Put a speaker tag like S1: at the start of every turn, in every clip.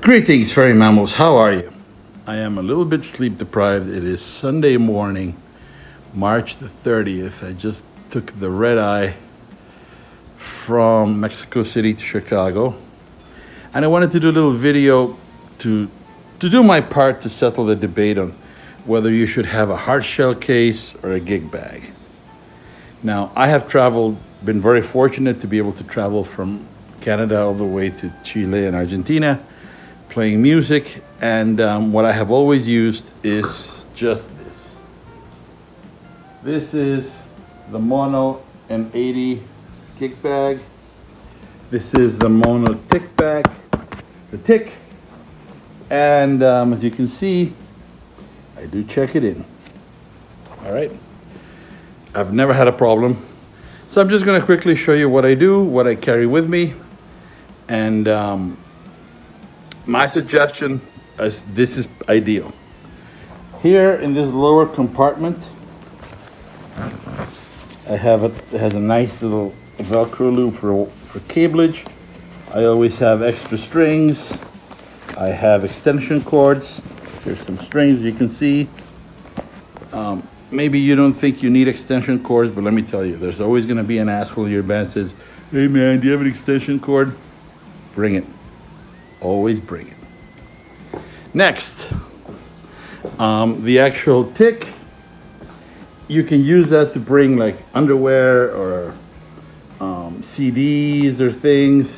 S1: Greetings, fairy mammals. How are you? I am a little bit sleep deprived. It is Sunday morning, March the 30th. I just took the red eye from Mexico City to Chicago, and I wanted to do a little video to do my part to settle the debate on whether you should have a hard shell case or a gig bag. Now, I have been very fortunate to be able to travel from Canada all the way to Chile and Argentina, playing music, and what I have always used is just this. This is the Mono M80 kick bag. This is the Mono tick bag, the tick, and as you can see, I do check it in. All right, I've never had a problem, so I'm just going to quickly show you what I do, what I carry with me, and my suggestion is this is ideal. Here in this lower compartment, it has a nice little Velcro loop for cableage. I always have extra strings. I have extension cords. Here's some strings you can see. Maybe you don't think you need extension cords, but let me tell you, there's always going to be an asshole in your band says, "Hey man, do you have an extension cord?" Bring it. Always bring it. Next, the actual tick, you can use that to bring like underwear or CDs or things.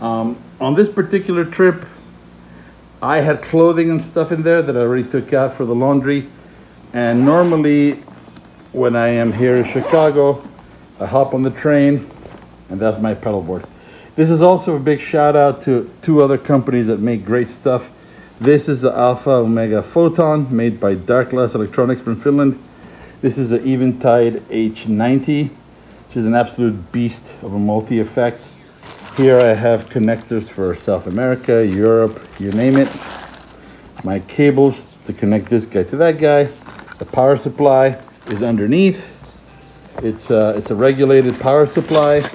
S1: On this particular trip, I had clothing and stuff in there that I already took out for the laundry. And normally when I am here in Chicago, I hop on the train and that's my pedal board. This is also a big shout out to two other companies that make great stuff. This is the Alpha Omega Photon made by Dark Glass Electronics from Finland. This is the Eventide H90, which is an absolute beast of a multi-effect. Here I have connectors for South America, Europe, you name it. My cables to connect this guy to that guy. The power supply is underneath. It's a regulated power supply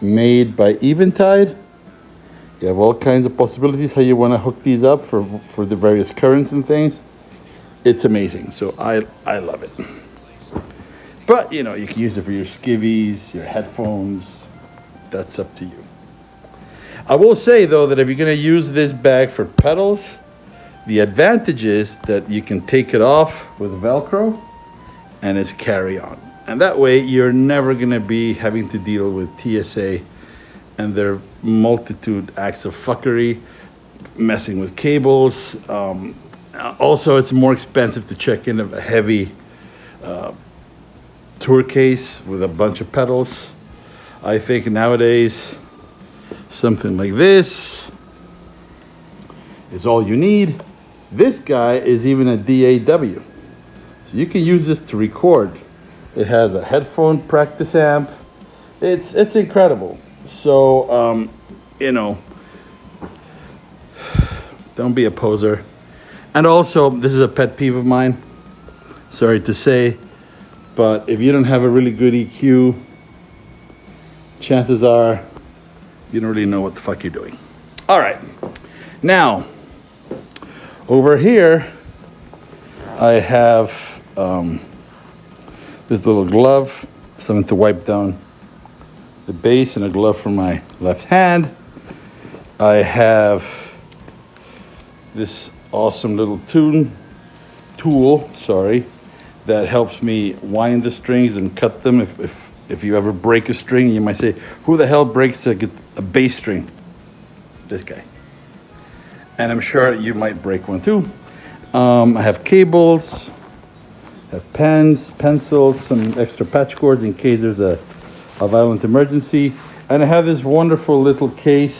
S1: made by Eventide. You have all kinds of possibilities how you want to hook these up for the various currents and things. It's amazing. So I love it. But you know, you can use it for your skivvies, your headphones. That's up to you. I will say though that if you're going to use this bag for pedals, the advantage is that you can take it off with Velcro and it's carry on. And that way you're never going to be having to deal with TSA and their multitude acts of fuckery, messing with cables. Also, it's more expensive to check in a heavy tour case with a bunch of pedals. I think nowadays something like this is all you need. This guy is even a DAW. So you can use this to record. It has a headphone practice amp. It's incredible. So, you know, don't be a poser. And also, this is a pet peeve of mine. Sorry to say, but if you don't have a really good EQ, chances are you don't really know what the fuck you're doing. All right. Now, over here, I have this little glove, something to wipe down the bass, and a glove for my left hand. I have this awesome little tool, that helps me wind the strings and cut them. If you ever break a string, you might say, who the hell breaks a bass string? This guy. And I'm sure you might break one too. I have cables, I have pens, pencils, some extra patch cords in case there's a violent emergency. And I have this wonderful little case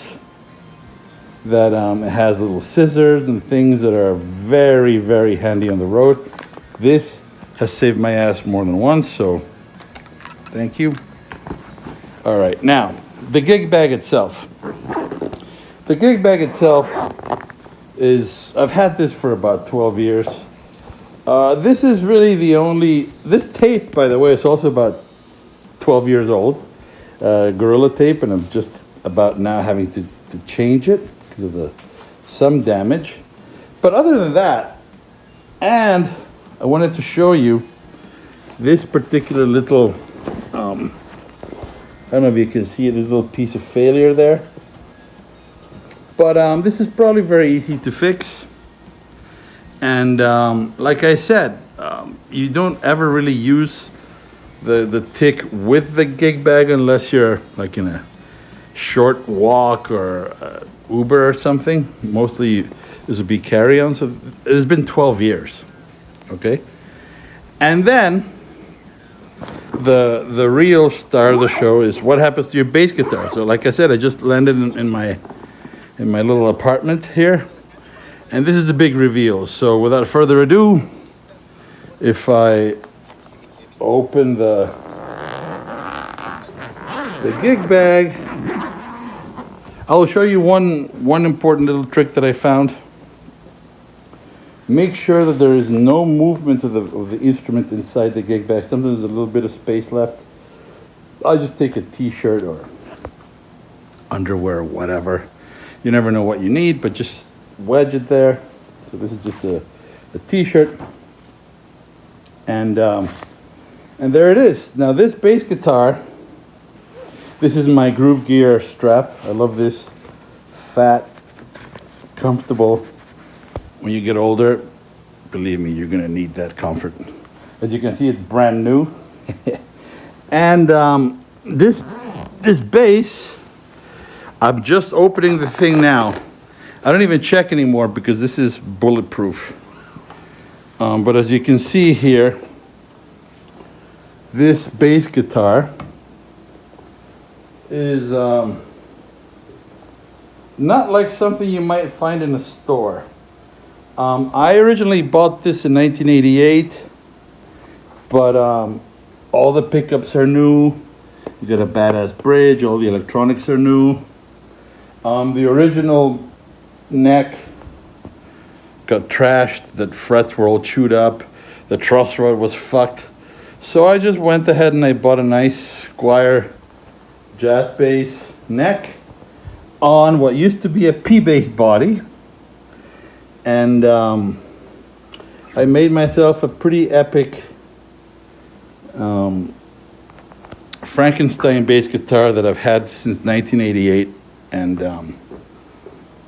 S1: that it has little scissors and things that are very, very handy on the road. This has saved my ass more than once, so thank you. All right, now, the gig bag itself. The gig bag itself is, I've had this for about 12 years. This is really this tape, by the way, is also about 12 years old. Gorilla tape, and I'm just about now having to change it because of some damage. But other than that, and I wanted to show you this particular little, I don't know if you can see it, this little piece of failure there. But this is probably very easy to fix. And like I said, you don't ever really use the tick with the gig bag unless you're like in a short walk or Uber or something. Mostly this would be carry-on. So it's been 12 years, okay? And then the real star of the show is what happens to your bass guitar. So like I said, I just landed in my little apartment here, and this is the big reveal. So without further ado, if I open the gig bag, I'll show you one important little trick that I found. Make sure that there is no movement of the instrument inside the gig bag. Sometimes there's a little bit of space left. I'll just take a t-shirt or underwear or whatever. You never know what you need, but just wedge it there. So this is just a t-shirt. And there it is. Now this bass guitar, this is my Groove Gear strap. I love this. Fat, comfortable. When you get older, believe me, you're gonna need that comfort. As you can see, it's brand new. And this bass, I'm just opening the thing now. I don't even check anymore because this is bulletproof. But as you can see here, this bass guitar is not like something you might find in a store. I originally bought this in 1988, but all the pickups are new. You got a badass bridge, all the electronics are new. The original neck got trashed, the frets were all chewed up, the truss rod was fucked. So I just went ahead and I bought a nice Squier jazz bass neck on what used to be a P-bass body. And I made myself a pretty epic Frankenstein bass guitar that I've had since 1988, and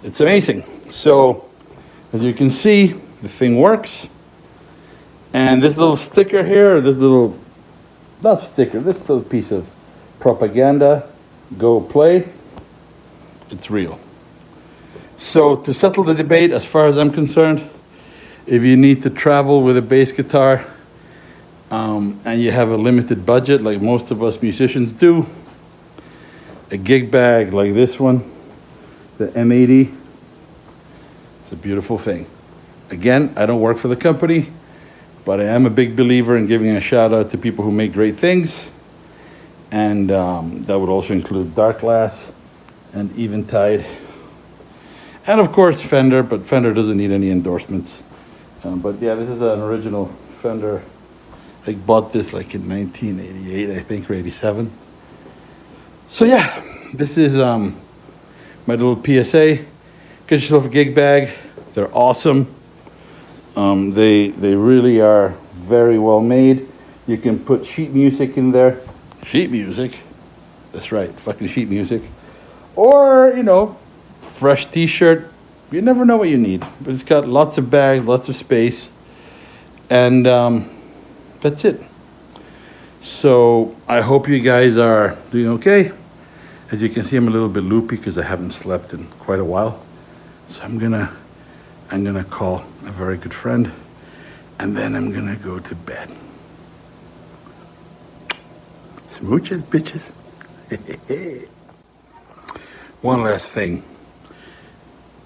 S1: it's amazing. So as you can see, the thing works. And this little sticker here, this little, not sticker, this little piece of propaganda, go play, it's real. So to settle the debate, as far as I'm concerned, if you need to travel with a bass guitar and you have a limited budget, like most of us musicians do, a gig bag like this one, the M80, it's a beautiful thing. Again, I don't work for the company, but I am a big believer in giving a shout out to people who make great things. And that would also include Darkglass and Eventide. And of course Fender, but Fender doesn't need any endorsements. But yeah, this is an original Fender. I bought this like in 1988, I think, or 87. So yeah, this is my little PSA. Get yourself a gig bag. They're awesome. They really are very well made. You can put sheet music in there. Sheet music? That's right, fucking sheet music. Or, you know, fresh t-shirt. You never know what you need. But it's got lots of bags, lots of space. And that's it. So I hope you guys are doing okay. As you can see, I'm a little bit loopy because I haven't slept in quite a while. So I'm gonna call a very good friend, and then I'm gonna go to bed. Smooches, bitches. One last thing.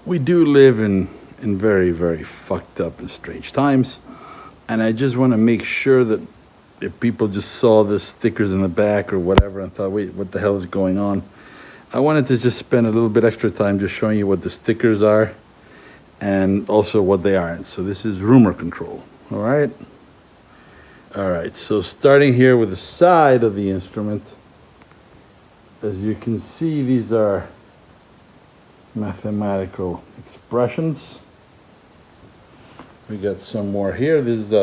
S1: We do live in very, very fucked up and strange times. And I just want to make sure that if people just saw the stickers in the back or whatever and thought, wait, what the hell is going on? I wanted to just spend a little bit extra time just showing you what the stickers are and also what they aren't. So this is rumor control, all right? All right, so starting here with the side of the instrument, as you can see, these are mathematical expressions. We got some more here. This is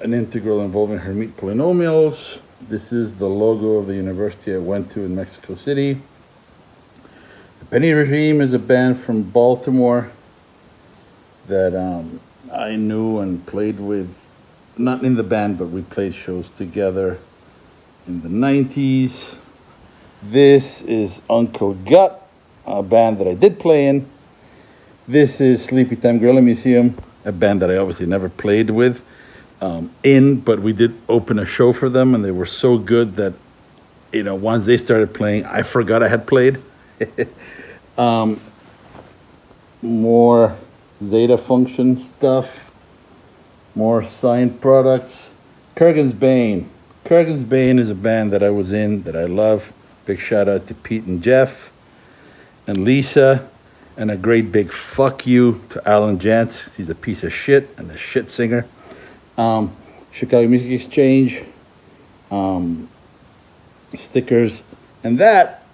S1: an integral involving Hermite polynomials. This is the logo of the university I went to in Mexico City. The Penny Regime is a band from Baltimore that I knew and played with, not in the band, but we played shows together in the 90s. This is Uncle Gut, a band that I did play in. This is Sleepy Time Gorilla Museum, a band that I obviously never played with but we did open a show for them, and they were so good that, you know, once they started playing, I forgot I had played. More Zeta Function stuff, more signed products. Kurgan's Bane. Kurgan's Bane is a band that I was in that I love. Big shout out to Pete and Jeff and Lisa, and a great big fuck you to Alan Jantz. He's a piece of shit and a shit singer. Chicago Music Exchange, stickers, and that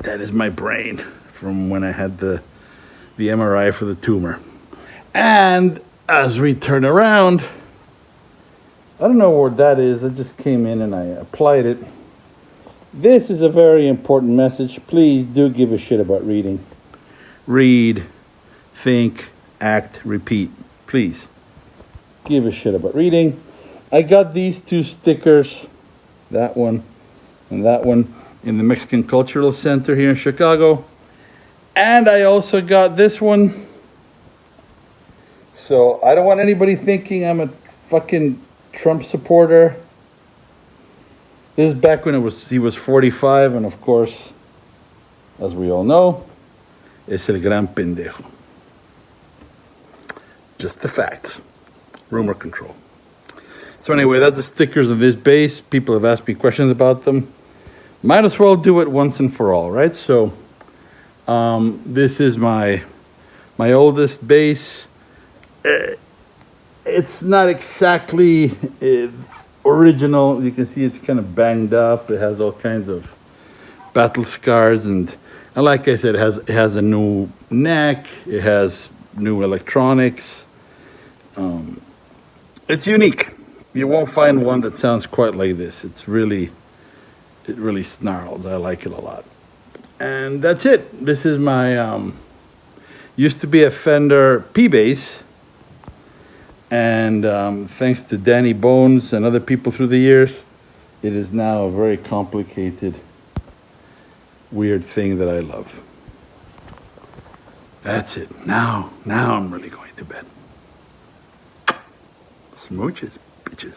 S1: is my brain from when I had the MRI for the tumor. And as we turn around, I don't know where that is. I just came in and I applied it. This is a very important message. Please do give a shit about reading. Read, think, act, repeat. Please give a shit about reading. I got these two stickers, that one and that one, in the Mexican Cultural Center here in Chicago. And I also got this one. So I don't want anybody thinking I'm a fucking Trump supporter. This is back when he was 45, and of course, as we all know, es el gran pendejo. Just the facts. Rumor control. So anyway, that's the stickers of this bass. People have asked me questions about them. Might as well do it once and for all, right? So this is my oldest bass. It's not exactly original. You can see it's kind of banged up. It has all kinds of battle scars, and like I said, it has a new neck. It has new electronics. It's unique. You won't find one that sounds quite like this. It really snarls. I like it a lot. And that's it. This is my used to be a Fender P bass, and thanks to Danny Bones and other people through the years, it is now a very complicated, weird thing that I love. That's it. Now I'm really going to bed. Smooches, bitches.